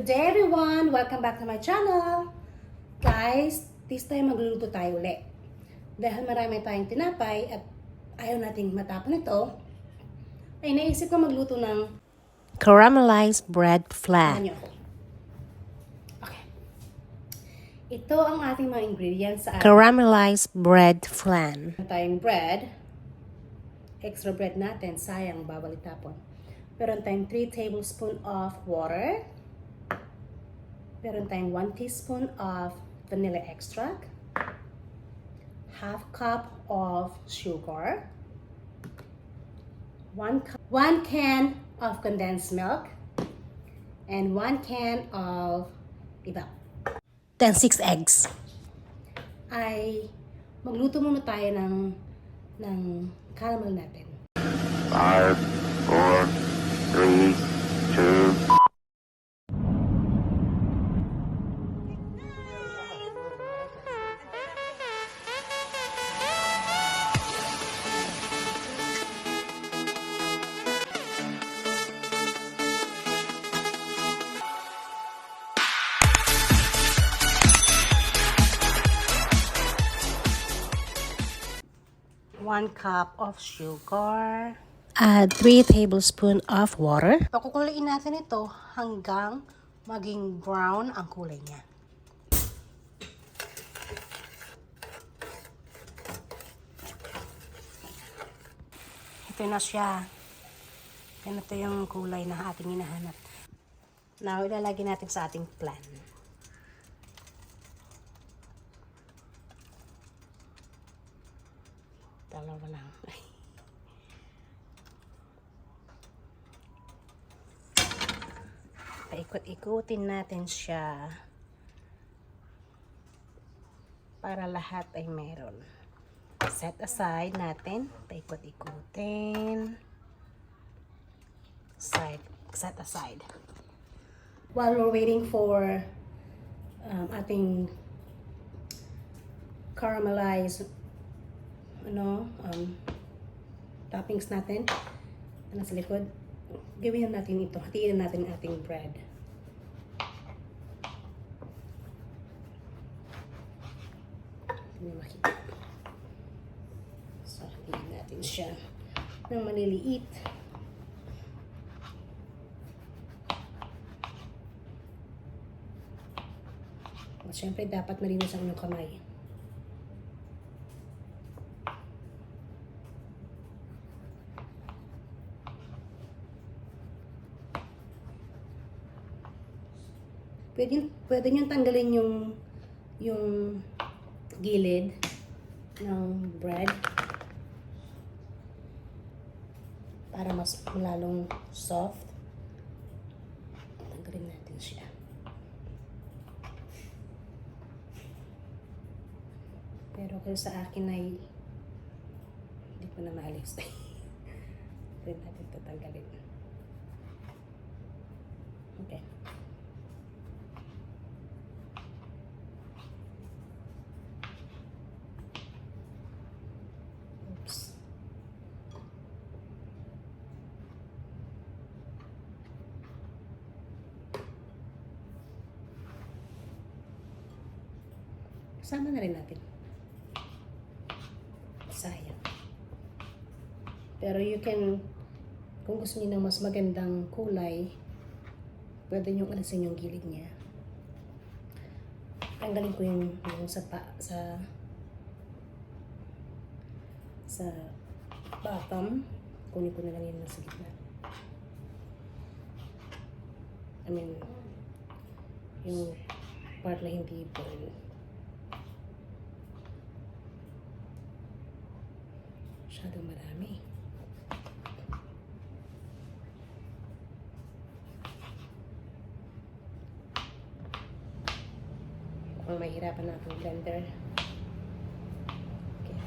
Good day everyone! Welcome back to my channel! Guys, this time magluluto tayo ulit. Dahil marami tayong tinapay at ayaw nating matapon ito, ay naisip ko magluto ng caramelized bread flan. Okay. Ito ang ating mga ingredients sa Caramelized bread flan. tayong bread. Extra bread natin, sayang, bawal itapon. Meron tayong 3 tablespoons of water. Meron tayong 1 teaspoon of vanilla extract. Half cup of sugar. 1 can of condensed milk. And 1 can of iba. Then 6 eggs. Ay magluto muna tayo ng caramel natin. 5, 4, 3, 2. One cup of sugar. Add 3 tablespoons of water. Pakukuluin natin ito hanggang maging brown ang kulay niya. Ito na siya. Ito yung kulay na ating hinahanap. Now, ilalagay natin sa ating flan. Dalawa lang. Paikot-ikutin natin siya para lahat ay meron. Set aside natin. Paikot-ikutin. Set aside. While we're waiting for ating caramelized toppings natin na sa likod, gawin natin ito. Hatiin natin ang ating bread. Hindi makita. So, hatiin natin siya ng maliliit. At syempre, dapat malinis ang inyong kamay. Pwede nyo tanggalin yung gilid ng bread para mas lalong soft. Tanggalin natin siya. Pero kaya sa akin ay hindi ko na maalis. Pwede natin ito tanggalin. Okay. Sama na rin natin. Sayang. Pero you can, kung gusto niyo ng mas magandang kulay, pwede nyo alisin yung gilid niya. Tanggalin ko yung sa bottom. Kunin ko na lang yung nasa gitna. I mean, yung part na hindi burn. Masyadong marami. Kung mahirapan na itong blender. Okay.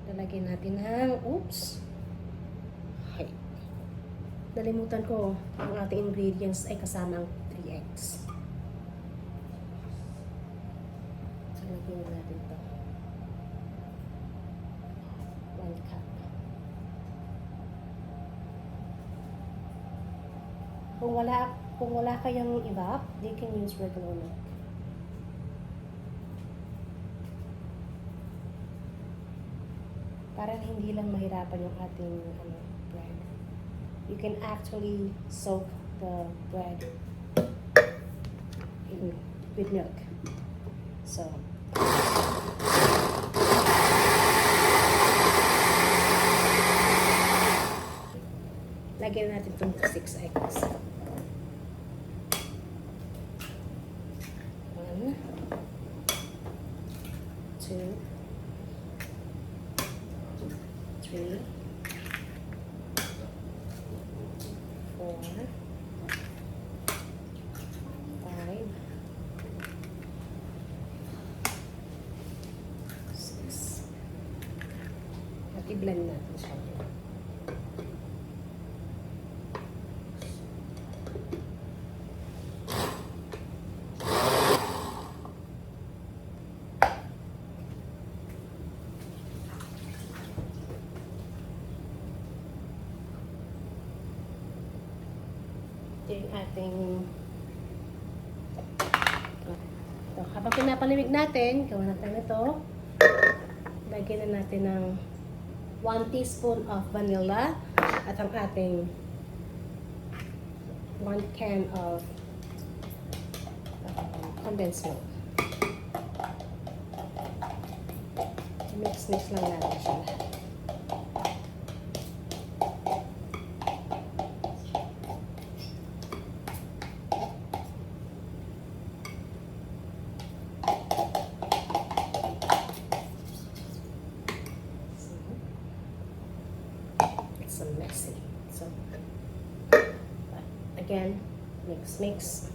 Lalagyan natin ng, oops. Hay. Nalimutan ko, ang ating ingredients ay kasama ang 3 eggs. So, lagyan natin ito. 1 cup. Kung wala Kung wala kayong evap, they can use regular milk. Para hindi lang mahirapan yung ating bread. You can actually soak the bread with milk. So, lagyan natin itong 6 eggs. 1, 2, 3, 4, 5, 6. At i-blend natin siya. Ito yung ating ito. Habang pinapalamig natin, gawa natin ito. Lagyan na natin ng 1 teaspoon of vanilla at ang ating 1 can of condensed milk. Mix lang natin siya lahat. So messy. So again, mix.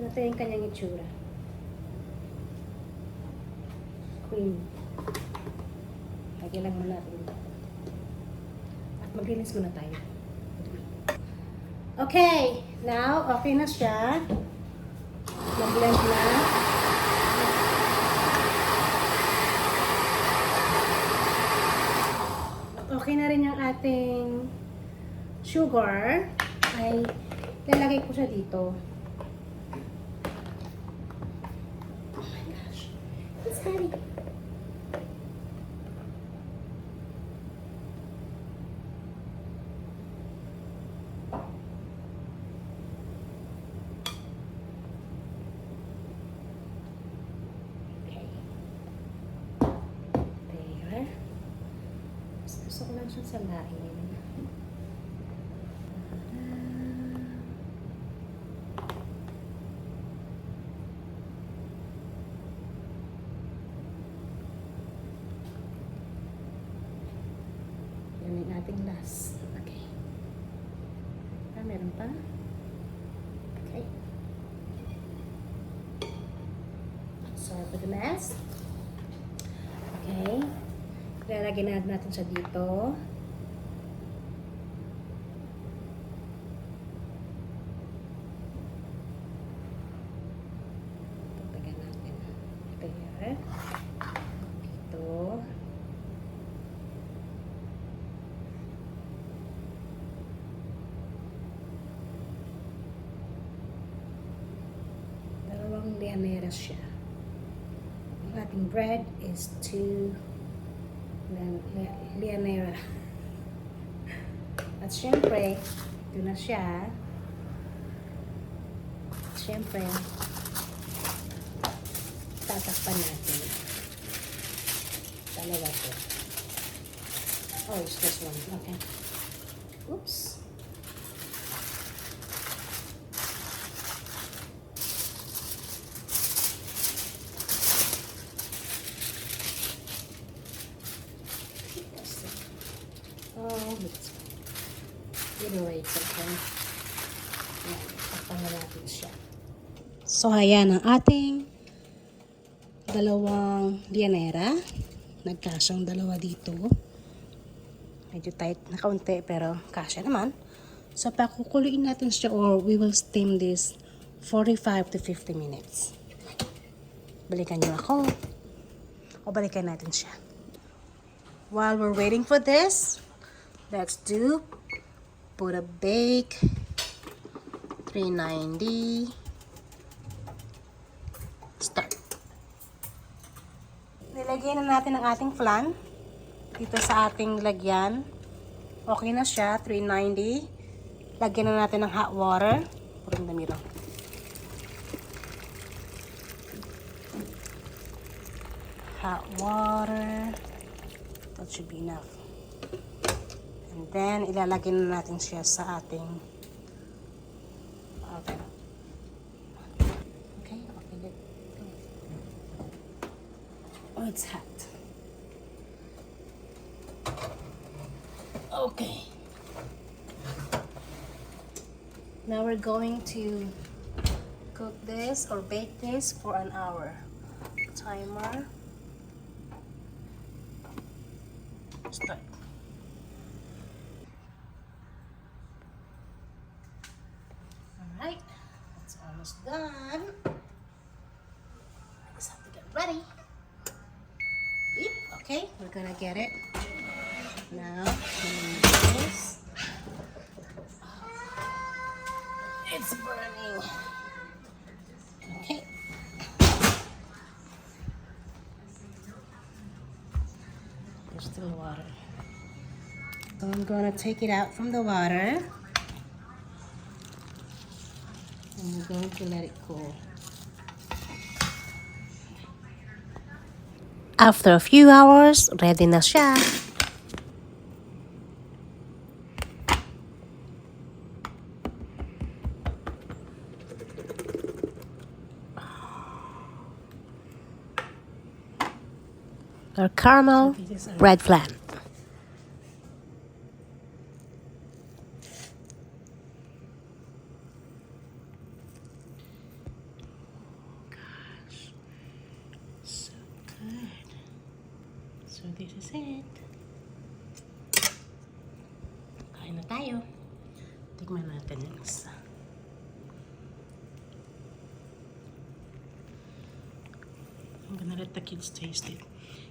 Ito yung kanyang itsura. Cream. Lagyan lang muna natin. At maglinis muna tayo. Okay, now okay na siya. Mag-blend na. Okay na rin yung ating sugar. Ay, lalagay ko siya dito. Oh my gosh. It's heavy. Gusto ko lang siyang salain. Yan yung ating last. Okay. Meron pa? Okay. Sorry for the mess. Okay. Lalagyan na natin siya dito. Tatagan natin. Ito yan. Dito. Dalawang lianeras siya. Ang ating bread is 2 lianera. At syempre, ito na siya. At syempre, tatakpan natin. Dalawa to. Oh, it's this one. Okay. Oops. Oh, anyway, it's okay. Yan, takpan na natin siya. So, ayan ang ating dalawang lianera. Nagkasyang dalawa dito. Medyo tight na kaunti, pero kasya naman. So, pakukuluin natin siya or we will steam this 45 to 50 minutes. Balikan niyo ako. O balikan natin siya. While we're waiting for this, let's do Buddha Bake 390. Start. Nilagyan na natin ang ating flan dito sa ating lagyan. Okay na siya, 390. Lagyan na natin ng hot water. Put in the middle. Hot water. That should be enough. And then, ilalagay na natin siya sa ating oven. Okay, good. Oh, it's hot. Okay. Now we're going to cook this or bake this for an hour. Timer. Start. Alright, it's almost done. I just have to get ready. Beep. Okay, we're gonna get it. Now, this. It's burning. Okay. There's still water. So I'm gonna take it out from the water. And we're going to let it cool. After a few hours, ready na siya. Our caramel bread flan. So good. So this is it. Kain na tayo. Tikman natin yung isa. I'm gonna let the kids taste it.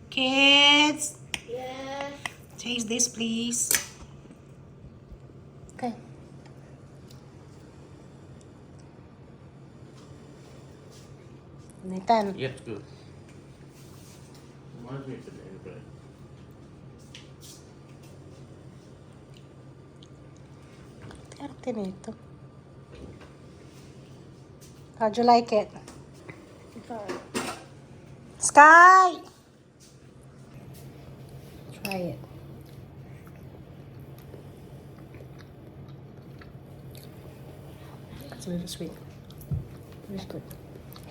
Kids! Yes? Taste this, please. Okay. Nathan. Yeah, it's good. Reminds me of banana bread. Arte nito. How'd you like it? Sky! Try it. It's a little sweet. It's good.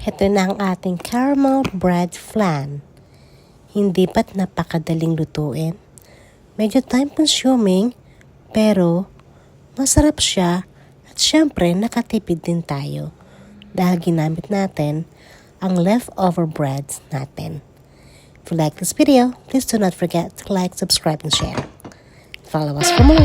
Ito na ang ating caramel bread flan. Hindi ba't napakadaling lutuin? Medyo time consuming, pero masarap siya at syempre nakatipid din tayo dahil ginamit natin ang leftover breads natin. If you like this video, please do not forget to like, subscribe, and share. Follow us for more.